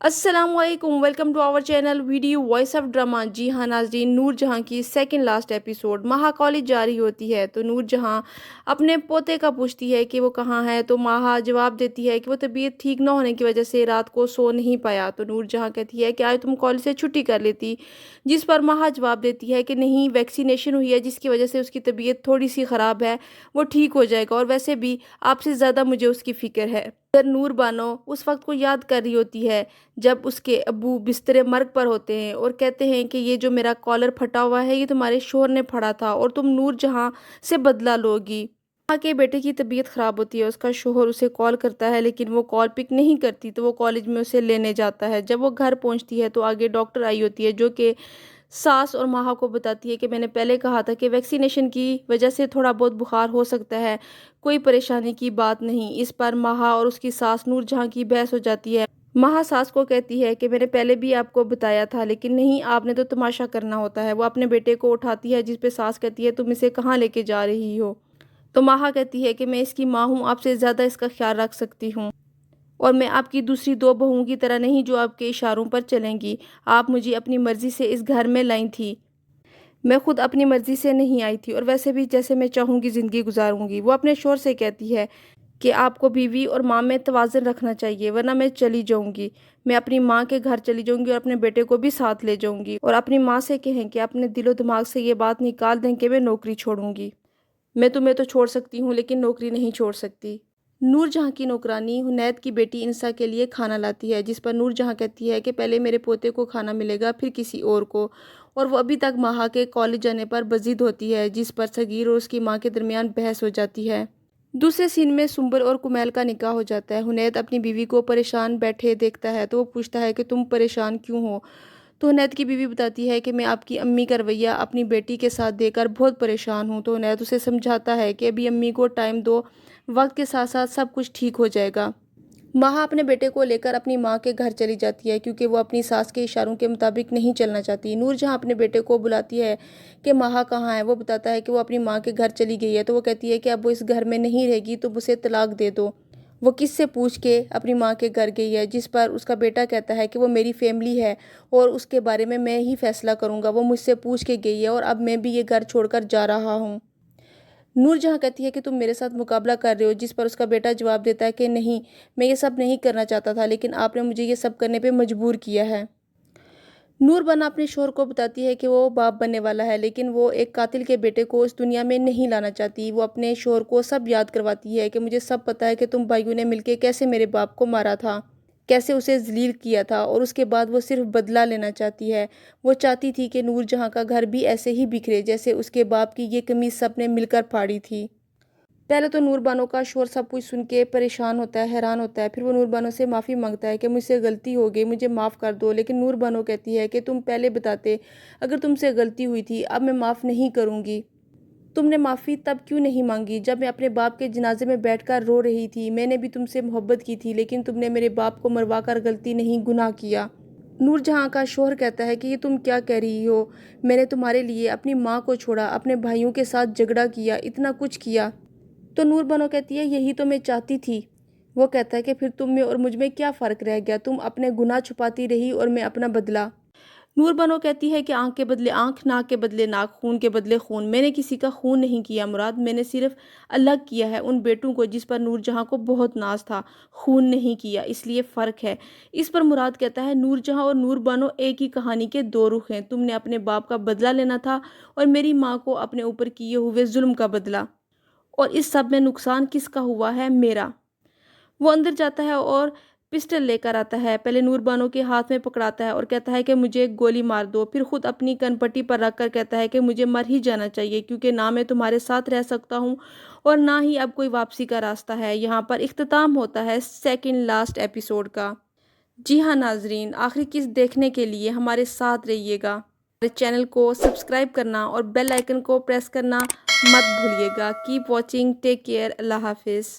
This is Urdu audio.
السلام علیکم، welcome to our channel video voice of drama. جی ہاں ناظرین، نور جہاں کی second last episode Maha college جا رہی ہوتی ہے تو نور جہاں اپنے پوتے کا پوچھتی ہے کہ وہ کہاں ہے، تو مہا جواب دیتی ہے کہ وہ طبیعت ٹھیک نہ ہونے کی وجہ سے رات کو سو نہیں پایا۔ تو نور جہاں کہتی ہے کہ آج تم کالج سے چھٹی کر لیتی، جس پر مہا جواب دیتی ہے کہ نہیں، ویکسینیشن ہوئی ہے جس کی وجہ سے اس کی طبیعت تھوڑی سی خراب ہے، وہ ٹھیک ہو جائے گا، اور ویسے بھی آپ سے زیادہ مجھے اس کی فکر ہے۔ نور بانو اس وقت کو یاد کر رہی ہوتی ہے جب اس کے ابو بستر مرگ پر ہوتے ہیں اور کہتے ہیں کہ یہ جو میرا کالر پھٹا ہوا ہے یہ تمہارے شوہر نے پھاڑا تھا اور تم نور جہاں سے بدلہ لوگی۔ ماں کے بیٹے کی طبیعت خراب ہوتی ہے، اس کا شوہر اسے کال کرتا ہے لیکن وہ کال پک نہیں کرتی، تو وہ کالج میں اسے لینے جاتا ہے۔ جب وہ گھر پہنچتی ہے تو آگے ڈاکٹر آئی ہوتی ہے جو کہ ساس اور ماہا کو بتاتی ہے کہ میں نے پہلے کہا تھا کہ ویکسینیشن کی وجہ سے تھوڑا بہت بخار ہو سکتا ہے، کوئی پریشانی کی بات نہیں۔ اس پر ماہا اور اس کی ساس نور جہاں کی بحث ہو جاتی ہے۔ مہا ساس کو کہتی ہے کہ میں نے پہلے بھی آپ کو بتایا تھا لیکن نہیں، آپ نے تو تماشا کرنا ہوتا ہے۔ وہ اپنے بیٹے کو اٹھاتی ہے جس پہ ساس کہتی ہے تم اسے کہاں لے کے جا رہی ہو؟ تو مہا کہتی ہے کہ میں اس کی ماں ہوں، آپ سے زیادہ اس کا خیال رکھ سکتی ہوں، اور میں آپ کی دوسری دو بہوؤں کی طرح نہیں جو آپ کے اشاروں پر چلیں گی۔ آپ مجھے اپنی مرضی سے اس گھر میں لائی تھی، میں خود اپنی مرضی سے نہیں آئی تھی، اور ویسے بھی جیسے میں چاہوں گی زندگی گزاروں گی۔ وہ اپنے شوہر سے کہتی ہے کہ آپ کو بیوی اور ماں میں توازن رکھنا چاہیے ورنہ میں چلی جاؤں گی، میں اپنی ماں کے گھر چلی جاؤں گی اور اپنے بیٹے کو بھی ساتھ لے جاؤں گی، اور اپنی ماں سے کہیں کہ اپنے دل و دماغ سے یہ بات نکال دیں کہ میں نوکری چھوڑوں گی۔ میں تمہیں تو چھوڑ سکتی ہوں لیکن نوکری نہیں چھوڑ سکتی۔ نور جہاں کی نوکرانی حنید کی بیٹی انسا کے لیے کھانا لاتی ہے، جس پر نور جہاں کہتی ہے کہ پہلے میرے پوتے کو کھانا ملے گا پھر کسی اور کو، اور وہ ابھی تک مہا کے کالج جانے پر بضد ہوتی ہے، جس پر صغیر اور اس کی ماں کے درمیان بحث ہو جاتی ہے۔ دوسرے سین میں سنبل اور کمیل کا نکاح ہو جاتا ہے۔ حنید اپنی بیوی کو پریشان بیٹھے دیکھتا ہے تو وہ پوچھتا ہے کہ تم پریشان کیوں ہو؟ تو حنید کی بیوی بتاتی ہے کہ میں آپ کی امی کا رویہ اپنی بیٹی کے ساتھ دیکھ کر بہت پریشان ہوں۔ تو حنید اسے سمجھاتا ہے کہ ابھی امی کو ٹائم دو، وقت کے ساتھ ساتھ سب کچھ ٹھیک ہو جائے گا۔ مہا اپنے بیٹے کو لے کر اپنی ماں کے گھر چلی جاتی ہے کیونکہ وہ اپنی ساس کے اشاروں کے مطابق نہیں چلنا چاہتی۔ نور جہاں اپنے بیٹے کو بلاتی ہے کہ مہا کہاں ہے، وہ بتاتا ہے کہ وہ اپنی ماں کے گھر چلی گئی ہے، تو وہ کہتی ہے کہ اب وہ اس گھر میں نہیں رہے گی تو اسے طلاق دے دو۔ وہ کس سے پوچھ کے اپنی ماں کے گھر گئی ہے، جس پر اس کا بیٹا کہتا ہے کہ وہ میری فیملی ہے اور اس کے بارے میں ہی فیصلہ کروں گا، وہ مجھ سے پوچھ کے گئی ہے اور اب میں بھی یہ گھر چھوڑ کر جا رہا ہوں۔ نور جہاں کہتی ہے کہ تم میرے ساتھ مقابلہ کر رہے ہو، جس پر اس کا بیٹا جواب دیتا ہے کہ نہیں، میں یہ سب نہیں کرنا چاہتا تھا لیکن آپ نے مجھے یہ سب کرنے پہ مجبور کیا ہے۔ نور بانو اپنے شوہر کو بتاتی ہے کہ وہ باپ بننے والا ہے لیکن وہ ایک قاتل کے بیٹے کو اس دنیا میں نہیں لانا چاہتی۔ وہ اپنے شوہر کو سب یاد کرواتی ہے کہ مجھے سب پتہ ہے کہ تم بھائیوں نے مل کے کیسے میرے باپ کو مارا تھا، کیسے اسے ذلیل کیا تھا، اور اس کے بعد وہ صرف بدلہ لینا چاہتی ہے۔ وہ چاہتی تھی کہ نور جہاں کا گھر بھی ایسے ہی بکھرے جیسے اس کے باپ کی یہ قمیص سب نے مل کر پھاڑی تھی۔ پہلے تو نور بانو کا شوہر سب کچھ سن کے پریشان ہوتا ہے، حیران ہوتا ہے، پھر وہ نور بانو سے معافی مانگتا ہے کہ مجھ سے غلطی ہو گئی، مجھے معاف کر دو، لیکن نور بانو کہتی ہے کہ تم پہلے بتاتے، اگر تم سے غلطی ہوئی تھی اب میں معاف نہیں کروں گی۔ تم نے معافی تب کیوں نہیں مانگی جب میں اپنے باپ کے جنازے میں بیٹھ کر رو رہی تھی؟ میں نے بھی تم سے محبت کی تھی لیکن تم نے میرے باپ کو مروا کر غلطی نہیں، گناہ کیا۔ نور جہاں کا شوہر کہتا ہے کہ یہ تم کیا کہہ رہی ہو، میں نے تمہارے لیے اپنی ماں کو چھوڑا، اپنے بھائیوں کے ساتھ جھگڑا کیا، اتنا کچھ کیا۔ تو نور بانو کہتی ہے یہی تو میں چاہتی تھی۔ وہ کہتا ہے کہ پھر تم میں اور مجھ میں کیا فرق رہ گیا، تم اپنے گناہ چھپاتی رہی اور میں اپنا بدلہ۔ نور بانو کہتی ہے کہ آنکھ کے بدلے آنکھ، ناک کے بدلے ناک، خون کے بدلے خون، میں نے کسی کا خون نہیں کیا مراد، میں نے صرف الگ کیا ہے ان بیٹوں کو جس پر نور جہاں کو بہت ناز تھا، خون نہیں کیا، اس لیے فرق ہے۔ اس پر مراد کہتا ہے نور جہاں اور نور بانو ایک ہی کہانی کے دو رخ ہیں، تم نے اپنے باپ کا بدلہ لینا تھا اور میری ماں کو اپنے اوپر کیے ہوئے ظلم کا بدلہ، اور اس سب میں نقصان کس کا ہوا ہے؟ میرا۔ وہ اندر جاتا ہے اور پسٹل لے کر آتا ہے، پہلے نور بانو کے ہاتھ میں پکڑاتا ہے اور کہتا ہے کہ مجھے گولی مار دو، پھر خود اپنی کن پٹی پر رکھ کر کہتا ہے کہ مجھے مر ہی جانا چاہیے کیونکہ نہ میں تمہارے ساتھ رہ سکتا ہوں اور نہ ہی اب کوئی واپسی کا راستہ ہے۔ یہاں پر اختتام ہوتا ہے سیکنڈ لاسٹ ایپیسوڈ کا۔ جی ہاں ناظرین، آخری قسط دیکھنے کے لیے ہمارے ساتھ رہیے گا، ہمارے چینل کو سبسکرائب کرنا اور بیل آئیکن کو پریس کرنا مت بھولیے گا۔ کیپ واچنگ، ٹیک کیئر، اللہ حافظ۔